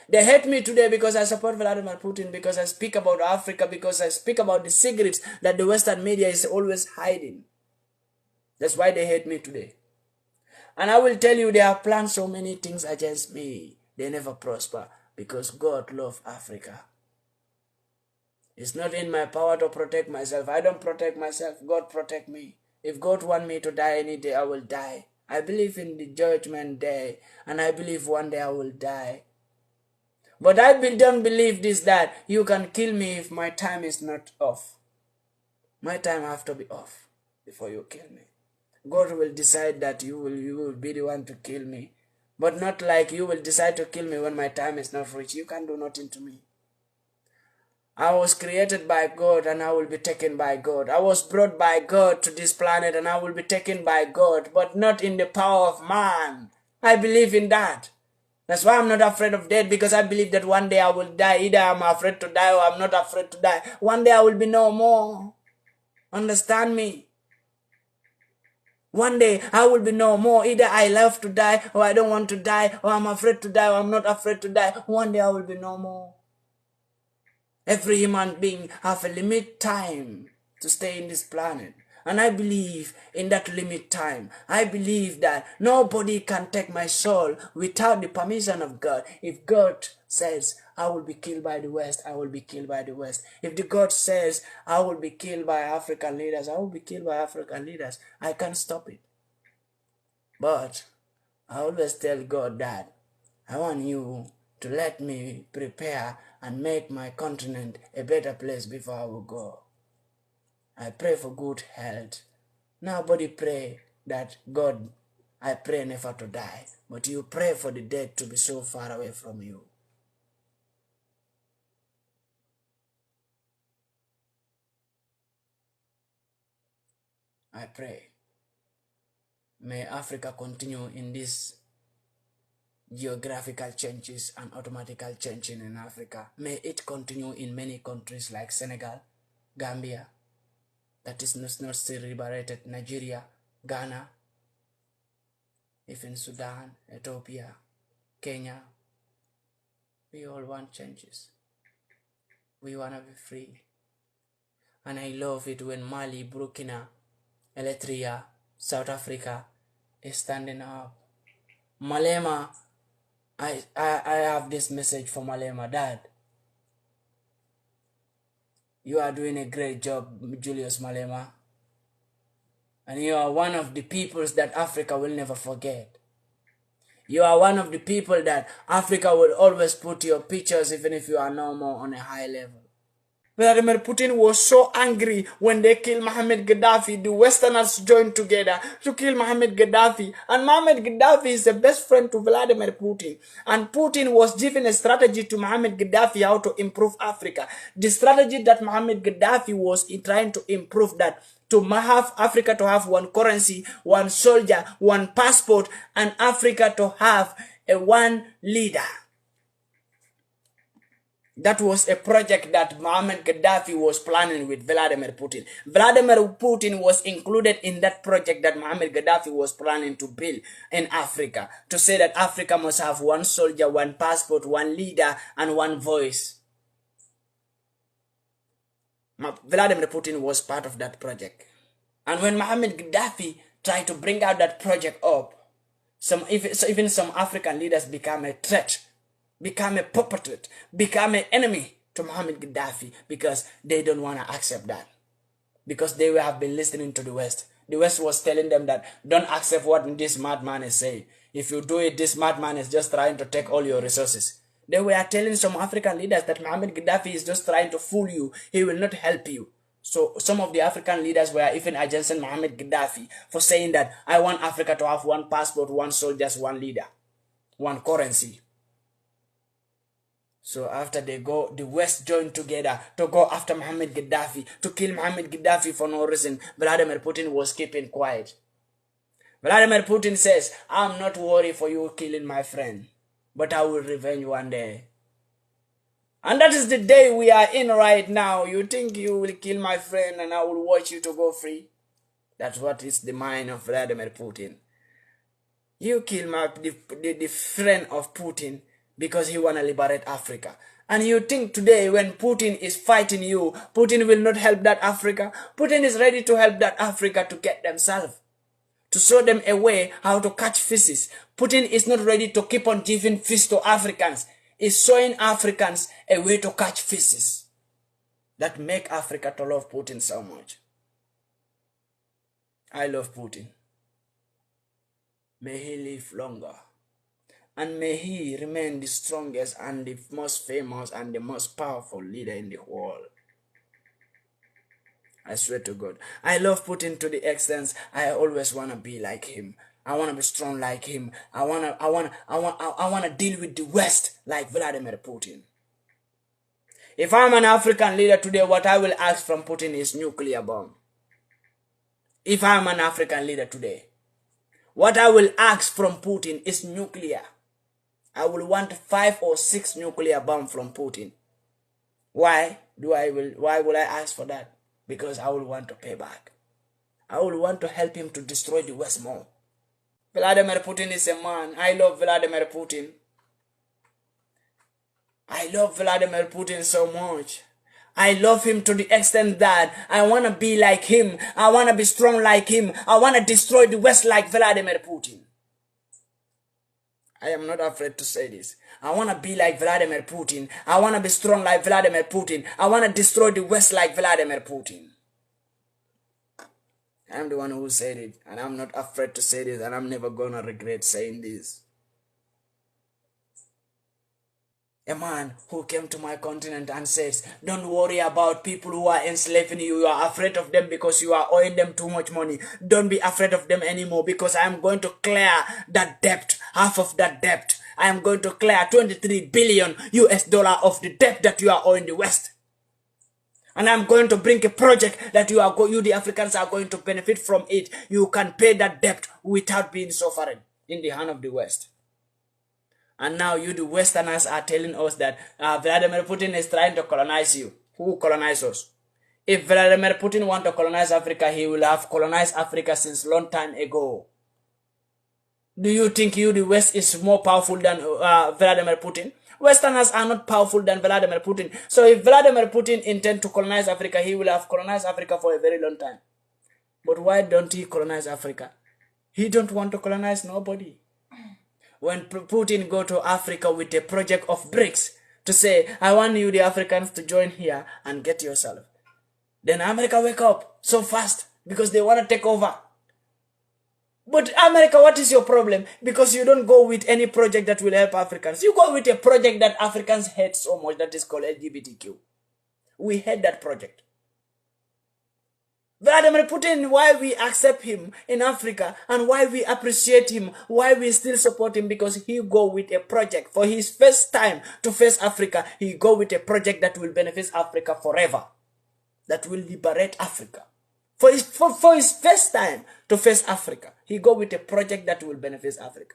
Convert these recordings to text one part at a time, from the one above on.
They hate me today because I support Vladimir Putin, because I speak about Africa, because I speak about the secrets that the Western media is always hiding. That's why they hate me today. And I will tell you, they have planned so many things against me. They never prosper because God loves Africa. It's not in my power to protect myself. I don't protect myself. God protect me. If God want me to die any day, I will die. I believe in the judgment day, and I believe one day I will die. But I don't believe this, that you can kill me if my time is not off. My time have to be off before you kill me. God will decide that you will be the one to kill me. But not like you will decide to kill me when my time is not reached. You can't do nothing to me. I was created by God and I will be taken by God. I was brought by God to this planet and I will be taken by God, but not in the power of man. I believe in that. That's why I'm not afraid of death, because I believe that one day I will die. Either I'm afraid to die or I'm not afraid to die. One day I will be no more. Understand me? One day I will be no more. Either I love to die or I don't want to die, or I'm afraid to die or I'm not afraid to die. One day I will be no more. Every human being have a limit time to stay in this planet. And I believe in that limit time. I believe that nobody can take my soul without the permission of God. If God says, I will be killed by the West, I will be killed by the West. If the God says, I will be killed by African leaders, I will be killed by African leaders. I can't stop it. But I always tell God that I want you to let me prepare and make my continent a better place before I will go. I pray for good health. Nobody pray that God, I pray never to die. But you pray for the death to be so far away from you. I pray. May Africa continue in these geographical changes and automatical changing in Africa. May it continue in many countries like Senegal, Gambia, that is not still liberated, Nigeria, Ghana, even Sudan, Ethiopia, Kenya. We all want changes. We want to be free. And I love it when Mali, Burkina, Eritrea, South Africa is standing up. Malema, I have this message for Malema. Dad, you are doing a great job, Julius Malema. And you are one of the peoples that Africa will never forget. You are one of the people that Africa will always put your pictures even if you are no more on a high level. Vladimir Putin was so angry when they killed Mohammed Gaddafi. The Westerners joined together to kill Mohammed Gaddafi. And Mohammed Gaddafi is the best friend to Vladimir Putin. And Putin was giving a strategy to Mohammed Gaddafi how to improve Africa. The strategy that Mohammed Gaddafi was trying to improve, that to have Africa to have one currency, one soldier, one passport, and Africa to have a one leader. That was a project that Mohammed Gaddafi was planning with Vladimir Putin. Vladimir Putin was included in that project that Mohammed Gaddafi was planning to build in Africa. To say that Africa must have one soldier, one passport, one leader, and one voice. Vladimir Putin was part of that project. And when Mohammed Gaddafi tried to bring out that project up, even some African leaders became a threat, become a puppet, become an enemy to Mohammed Gaddafi, because they don't want to accept that. Because they have been listening to the West. The West was telling them that don't accept what this madman is saying. If you do it, this madman is just trying to take all your resources. They were telling some African leaders that Mohammed Gaddafi is just trying to fool you. He will not help you. So some of the African leaders were even against Mohammed Gaddafi for saying that I want Africa to have one passport, one soldier, one leader, one currency. So after they go, the West joined together to go after Mohammed Gaddafi, to kill Mohammed Gaddafi for no reason. Vladimir Putin was keeping quiet. Vladimir Putin says, I'm not worried for you killing my friend, but I will revenge one day. And that is the day we are in right now. You think you will kill my friend and I will watch you to go free? That's what is the mind of Vladimir Putin. You kill the friend of Putin, because he want to liberate Africa. And you think today when Putin is fighting you, Putin will not help that Africa? Putin is ready to help that Africa to get themselves, to show them a way how to catch fishes. Putin is not ready to keep on giving fish to Africans. He's showing Africans a way to catch fishes that make Africa to love Putin so much. I love Putin. May he live longer. And may he remain the strongest and the most famous and the most powerful leader in the world. I swear to God. I love Putin to the extent I always want to be like him. I want to be strong like him. I want to deal with the West like Vladimir Putin. If I'm an African leader today, what I will ask from Putin is nuclear bomb. If I'm an African leader today, what I will ask from Putin is nuclear. I will want 5 or 6 nuclear bombs from Putin. Why will I ask for that? Because I will want to pay back. I will want to help him to destroy the West more. Vladimir Putin is a man. I love Vladimir Putin. I love Vladimir Putin so much. I love him to the extent that I want to be like him. I want to be strong like him. I want to destroy the West like Vladimir Putin. I am not afraid to say this. I want to be like Vladimir Putin. I want to be strong like Vladimir Putin. I want to destroy the West like Vladimir Putin. I'm the one who said it, and I'm not afraid to say this, and I'm never going to regret saying this. A man who came to my continent and says, don't worry about people who are enslaving you. You are afraid of them because you are owing them too much money. Don't be afraid of them anymore because I am going to clear that debt, half of that debt. I am going to clear 23 billion US dollar of the debt that you are owing the West. And I'm going to bring a project that you the Africans are going to benefit from it. You can pay that debt without being suffering in the hand of the West. And now you, the Westerners, are telling us that Vladimir Putin is trying to colonize you. Who colonized us? If Vladimir Putin wants to colonize Africa, he will have colonized Africa since long time ago. Do you think you, the West, is more powerful than Vladimir Putin? Westerners are not powerful than Vladimir Putin. So if Vladimir Putin intends to colonize Africa, he will have colonized Africa for a very long time. But why don't he colonize Africa? He don't want to colonize nobody. When Putin go to Africa with a project of BRICS to say, I want you, the Africans, to join here and get yourself. Then America wake up so fast because they want to take over. But America, what is your problem? Because you don't go with any project that will help Africans. You go with a project that Africans hate so much that is called LGBTQ. We hate that project. Vladimir Putin, why we accept him in Africa and why we appreciate him, why we still support him, because he go with a project. For his first time to face Africa, he go with a project that will benefit Africa forever, that will liberate Africa. For his first time to face Africa, he go with a project that will benefit Africa.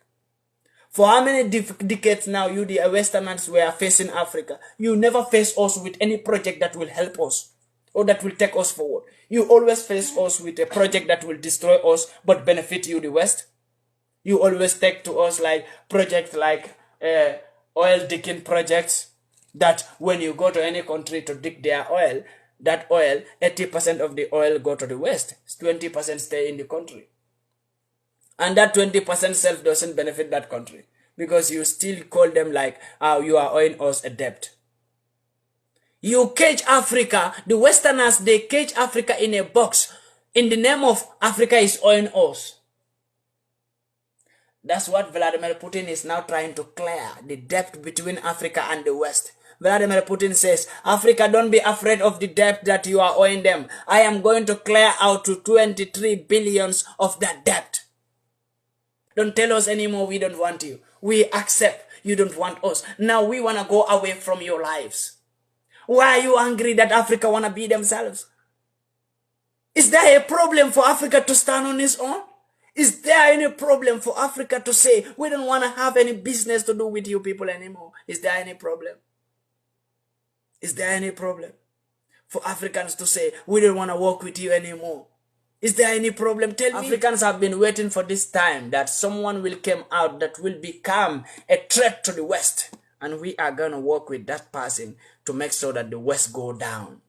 For how many decades now you, the Westerners, were facing Africa? You never face us with any project that will help us or that will take us forward. You always face us with a project that will destroy us but benefit you, the West. You always take to us like projects like oil digging projects that when you go to any country to dig their oil, that oil, 80% of the oil go to the West. 20% stay in the country. And that 20% self doesn't benefit that country because you still call them like, you are owing us a debt. You cage Africa, the Westerners, they cage Africa in a box in the name of Africa is owing us. That's what Vladimir Putin is now trying to clear, the debt between Africa and the West. Vladimir Putin says, Africa, don't be afraid of the debt that you are owing them. I am going to clear out to 23 billions of that debt. Don't tell us anymore we don't want you. We accept you don't want us. Now we want to go away from your lives. Why are you angry that Africa want to be themselves? Is there a problem for Africa to stand on its own? Is there any problem for Africa to say, we don't want to have any business to do with you people anymore? Is there any problem? Is there any problem for Africans to say, we don't want to work with you anymore? Is there any problem? Tell me. Africans have been waiting for this time that someone will come out that will become a threat to the West And we are going to work with that person to make sure that the West go down.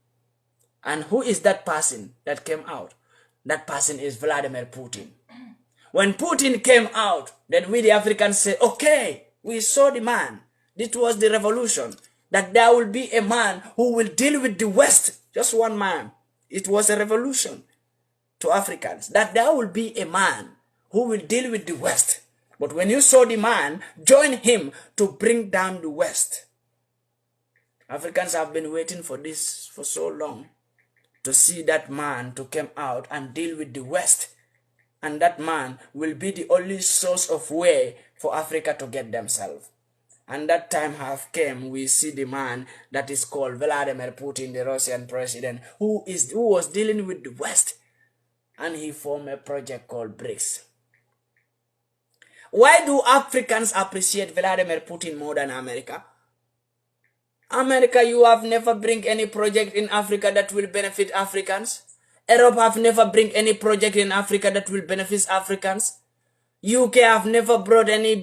And who is that person that came out? That person is Vladimir Putin. When Putin came out, then we the Africans said, okay, we saw the man. This was the revolution. That there will be a man who will deal with the West. Just one man. It was a revolution to Africans. That there will be a man who will deal with the West. But when you saw the man, join him to bring down the West. Africans have been waiting for this for so long. To see that man to come out and deal with the West. And that man will be the only source of way for Africa to get themselves. And that time have came, we see the man that is called Vladimir Putin, the Russian president, who was dealing with the West. And he formed a project called BRICS. Why do Africans appreciate Vladimir Putin more than America? America, you have never bring any project in Africa that will benefit Africans. Europe have never bring any project in Africa that will benefit Africans. UK have never brought any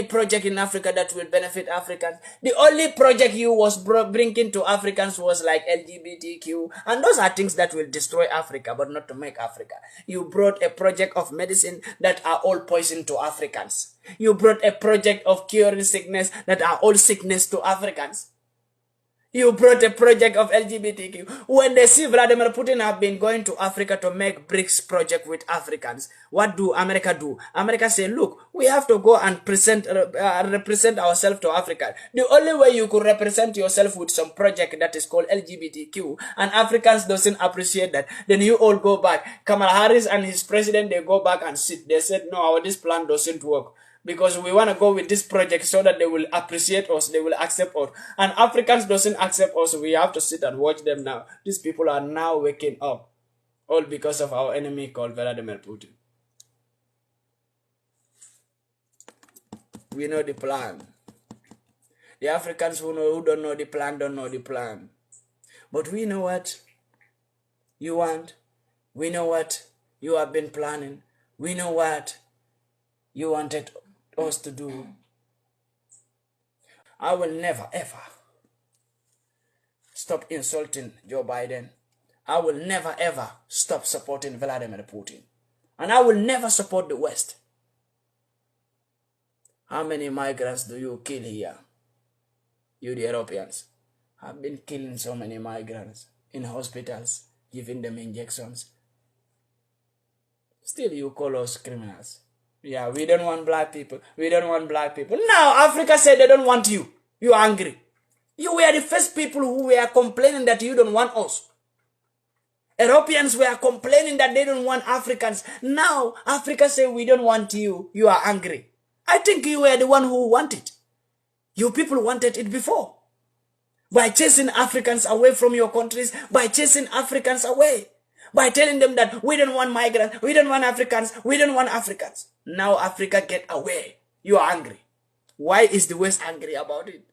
project in Africa that will benefit Africans. The only project you was bringing to Africans was like LGBTQ. And those are things that will destroy Africa, but not to make Africa. You brought a project of medicine that are all poison to Africans. You brought a project of curing sickness that are all sickness to Africans. You brought a project of LGBTQ. When they see Vladimir Putin have been going to Africa to make BRICS project with Africans, what do America do? America say, look, we have to go and represent ourselves to Africa. The only way you could represent yourself with some project that is called LGBTQ, and Africans doesn't appreciate that, then you all go back. Kamala Harris and his president, they go back and sit. They said, no, this plan doesn't work. Because we want to go with this project so that they will appreciate us, they will accept us. And Africans doesn't accept us, we have to sit and watch them now. These people are now waking up. All because of our enemy called Vladimir Putin. We know the plan. The Africans who don't know the plan, don't know the plan. But we know what you want. We know what you have been planning. We know what you wanted us to do. I will never ever stop insulting Joe Biden. I will never ever stop supporting Vladimir Putin. And I will never support the West. How many migrants do you kill here? You the Europeans have been killing so many migrants in hospitals, giving them injections. Still you call us criminals. Yeah, we don't want black people. We don't want black people. Now, Africa said they don't want you. You're angry. You were the first people who were complaining that you don't want us. Europeans were complaining that they don't want Africans. Now, Africa said we don't want you. You are angry. I think you were the one who wanted it. You people wanted it before. By chasing Africans away from your countries, by chasing Africans away. By telling them that we don't want migrants, we don't want Africans, we don't want Africans. Now Africa get away. You are angry. Why is the West angry about it?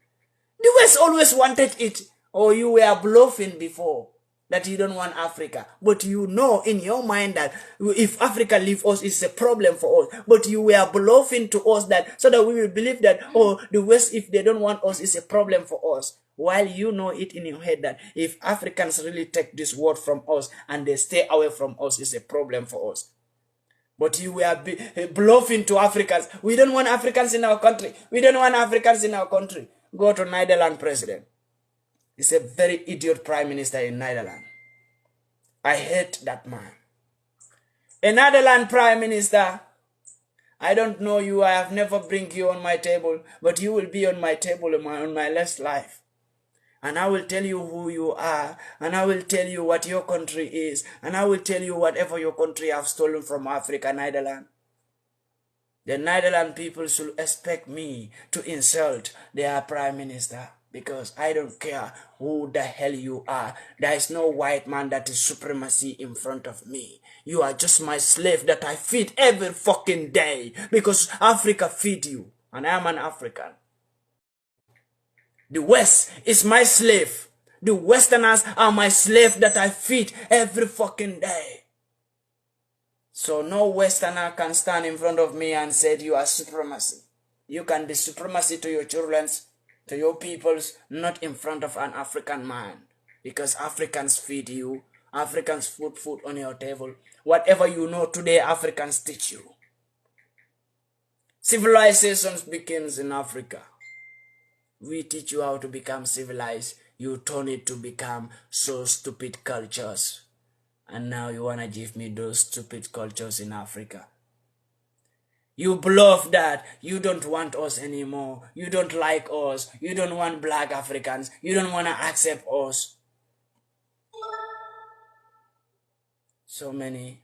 The West always wanted it. Or you were bluffing before that you don't want Africa. But you know in your mind that if Africa leave us, it's a problem for us. But you were bluffing to us that so that we will believe that, oh, the West, if they don't want us, it's a problem for us. While you know it in your head that if Africans really take this word from us and they stay away from us, it's a problem for us. But you were bluffing to Africans. We don't want Africans in our country. We don't want Africans in our country. Go to Netherlands president. He's a very idiot prime minister in Netherlands. I hate that man. A Netherlands prime minister. I don't know you. I have never bring you on my table. But you will be on my table on my last life. And I will tell you who you are. And I will tell you what your country is. And I will tell you whatever your country have stolen from Africa, Netherlands. The Netherlands people should expect me to insult their prime minister. Because I don't care who the hell you are. There is no white man that is supremacy in front of me. You are just my slave that I feed every fucking day. Because Africa feed you. And I am an African. The West is my slave. The Westerners are my slave that I feed every fucking day. So no Westerner can stand in front of me and say you are supremacy. You can be supremacy to your children. to your peoples, not in front of an African man. Because Africans feed you. Africans put food on your table. Whatever you know today, Africans teach you. Civilizations begins in Africa. We teach you how to become civilized. You turn it to become so stupid cultures. And now you want to give me those stupid cultures in Africa. You bluff that you don't want us anymore. You don't like us. You don't want black Africans. You don't want to accept us. So many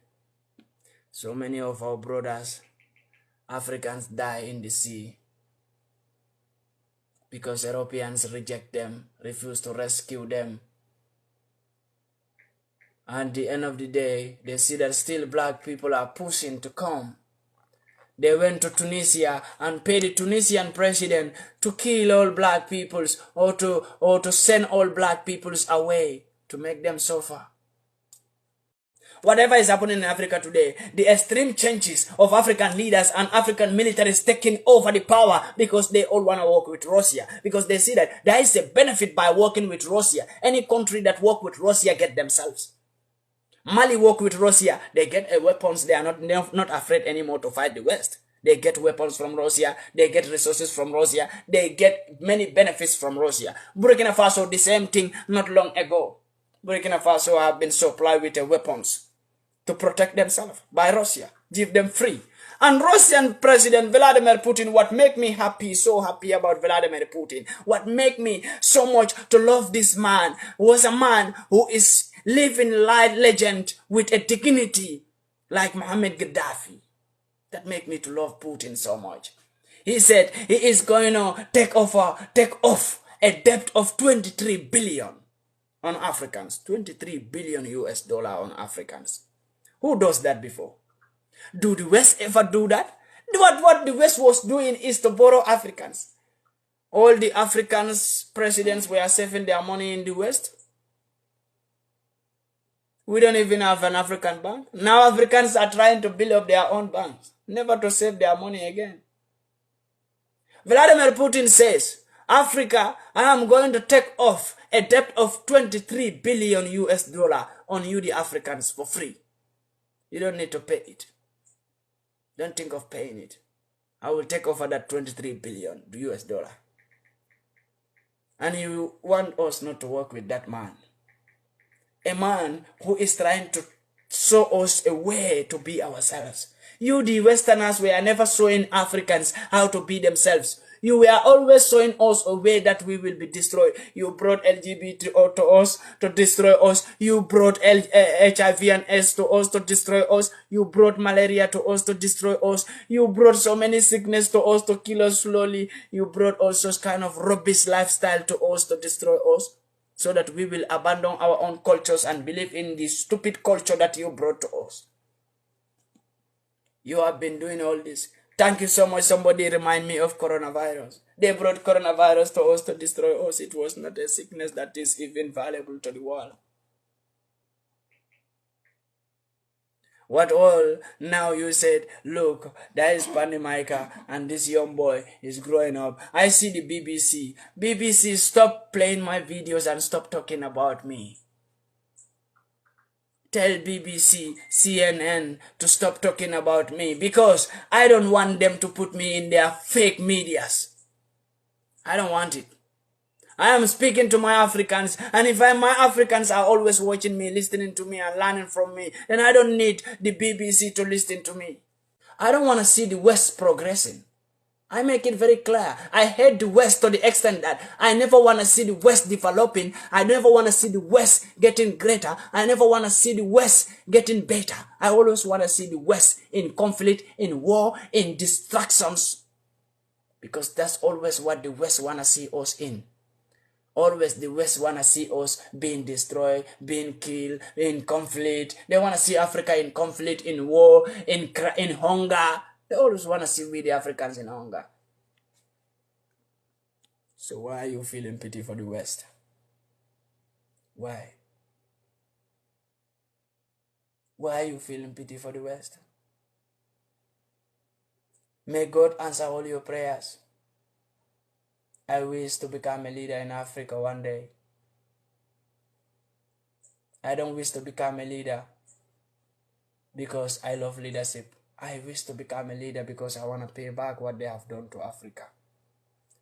of our brothers, Africans, die in the sea because Europeans reject them, refuse to rescue them. And at the end of the day, they see that still black people are pushing to come. They went to Tunisia and paid the Tunisian president to kill all black peoples or to send all black peoples away to make them suffer. Whatever is happening in Africa today, the extreme changes of African leaders and African militaries taking over the power because they all want to work with Russia. Because they see that there is a benefit by working with Russia. Any country that work with Russia get themselves. Mali work with Russia, they get weapons. They are not afraid anymore to fight the West. They get weapons from Russia. They get resources from Russia. They get many benefits from Russia. Burkina Faso, the same thing not long ago. Burkina Faso have been supplied with weapons to protect themselves by Russia. Give them free. And Russian President Vladimir Putin, what make me happy, so happy about Vladimir Putin, what make me so much to love this man, was a man who is living life legend with a dignity like Mohammed Gaddafi. That make me to love Putin so much. He said he is going to take off a debt of 23 billion on Africans. 23 billion US dollar on Africans. Who does that before? Do the West ever do that? What the West was doing is to borrow Africans. All the Africans presidents were saving their money in the West. We don't even have an African bank. Now Africans are trying to build up their own banks, never to save their money again. Vladimir Putin says, Africa, I am going to take off a debt of 23 billion US dollar on you, the Africans, for free. You don't need to pay it. Don't think of paying it. I will take over that 23 billion US dollar. And you want us not to work with that man. A man who is trying to show us a way to be ourselves. You, the Westerners, were never showing Africans how to be themselves. You were always showing us a way that we will be destroyed. You brought LGBT to us to destroy us. You brought HIV and AIDS to us to destroy us. You brought malaria to us to destroy us. You brought so many sickness to us to kill us slowly. You brought all sorts kind of rubbish lifestyle to us to destroy us, so that we will abandon our own cultures and believe in the stupid culture that you brought to us. You have been doing all this. Thank you so much. Somebody remind me of coronavirus. They brought coronavirus to us to destroy us. It was not a sickness that is even valuable to the world. What all? Now you said, look, there is PANDI MAICA and this young boy is growing up. I see the BBC. BBC, stop playing my videos and stop talking about me. Tell BBC, CNN to stop talking about me, because I don't want them to put me in their fake medias. I don't want it. I am speaking to my Africans, and if my Africans are always watching me, listening to me and learning from me, then I don't need the BBC to listen to me. I don't want to see the West progressing. I make it very clear. I hate the West to the extent that I never want to see the West developing. I never want to see the West getting greater. I never want to see the West getting better. I always want to see the West in conflict, in war, in distractions. Because that's always what the West want to see us in. Always the West want to see us being destroyed, being killed, in conflict. They want to see Africa in conflict, in war, in hunger. They always want to see we the Africans in hunger. So why are you feeling pity for the West? Why? Why are you feeling pity for the West? May God answer all your prayers. I wish to become a leader in Africa one day. I don't wish to become a leader because I love leadership. I wish to become a leader because I want to pay back what they have done to Africa.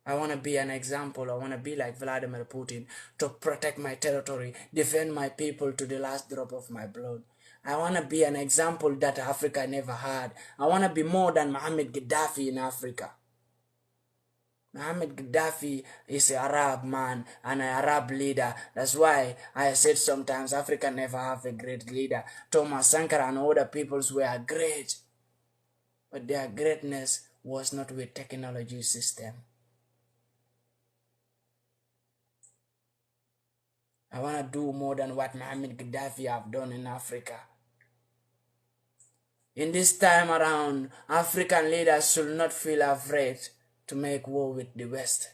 I want to be an example. I want to be like Vladimir Putin to protect my territory, defend my people to the last drop of my blood. I want to be an example that Africa never had. I want to be more than Mohammed Gaddafi in Africa. Mohammed Gaddafi is an Arab man and an Arab leader. That's why I said sometimes Africa never have a great leader. Thomas Sankara and other peoples were great, but their greatness was not with technology system. I want to do more than what Mohammed Gaddafi have done in Africa. In this time around, African leaders should not feel afraid to make war with the West.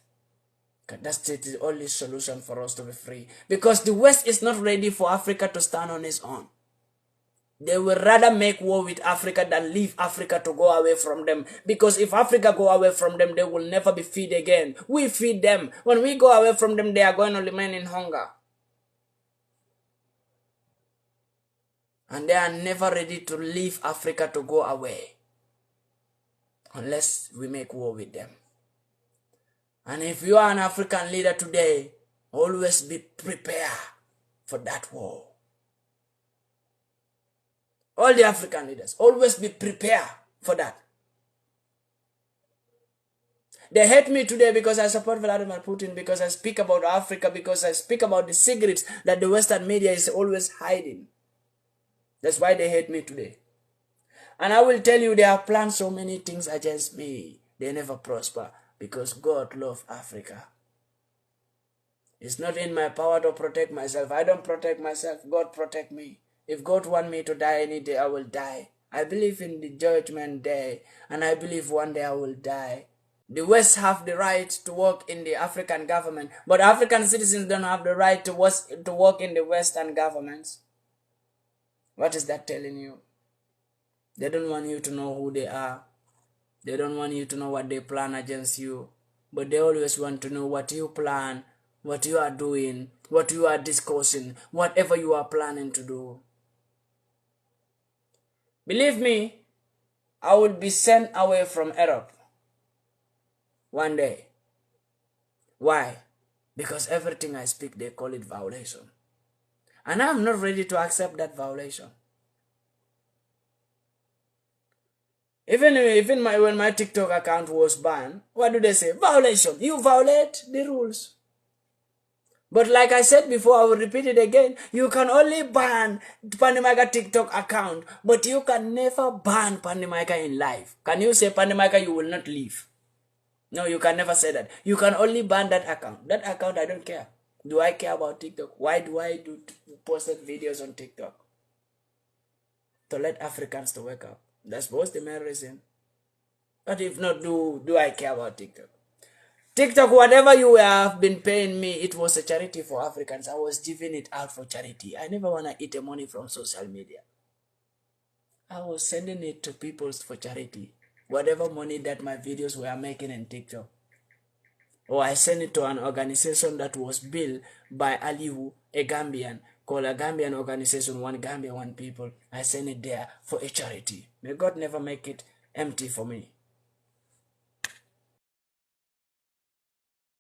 That's the only solution for us to be free. Because the West is not ready for Africa to stand on its own. They will rather make war with Africa than leave Africa to go away from them. Because if Africa go away from them, they will never be fed again. We feed them. When we go away from them, they are going to remain in hunger. And they are never ready to leave Africa to go away unless we make war with them. And if you are an African leader today, always be prepared for that war. All the African leaders, always be prepared for that. They hate me today because I support Vladimir Putin, because I speak about Africa, because I speak about the secrets that the Western media is always hiding. That's why they hate me today. And I will tell you, they have planned so many things against me. They never prosper because God loves Africa. It's not in my power to protect myself. I don't protect myself. God protect me. If God want me to die any day, I will die. I believe in the judgment day, and I believe one day I will die. The West have the right to work in the African government, but African citizens don't have the right to work in the Western governments. What is that telling you? They don't want you to know who they are. They don't want you to know what they plan against you. But they always want to know what you plan, what you are doing, what you are discussing, whatever you are planning to do. Believe me, I will be sent away from Europe one day. Why? Because everything I speak, they call it violation. And I'm not ready to accept that violation. Even when my TikTok account was banned, what do they say? Violation. You violate the rules. But like I said before, I will repeat it again. You can only ban PANDI MAICA TikTok account, but you can never ban PANDI MAICA in life. Can you say PANDI MAICA you will not leave? No, you can never say that. You can only ban that account. That account, I don't care. Do I care about TikTok? Why do I post videos on TikTok? To let Africans to wake up. That's most the main reason. But if not, do I care about TikTok? TikTok, whatever you have been paying me, it was a charity for Africans. I was giving it out for charity. I never want to eat the money from social media. I was sending it to people for charity. Whatever money that my videos were making in TikTok. Or I sent it to an organization that was built by Aliu, a Gambian, called a Gambian organization, One Gambia, One People. I sent it there for a charity. May God never make it empty for me.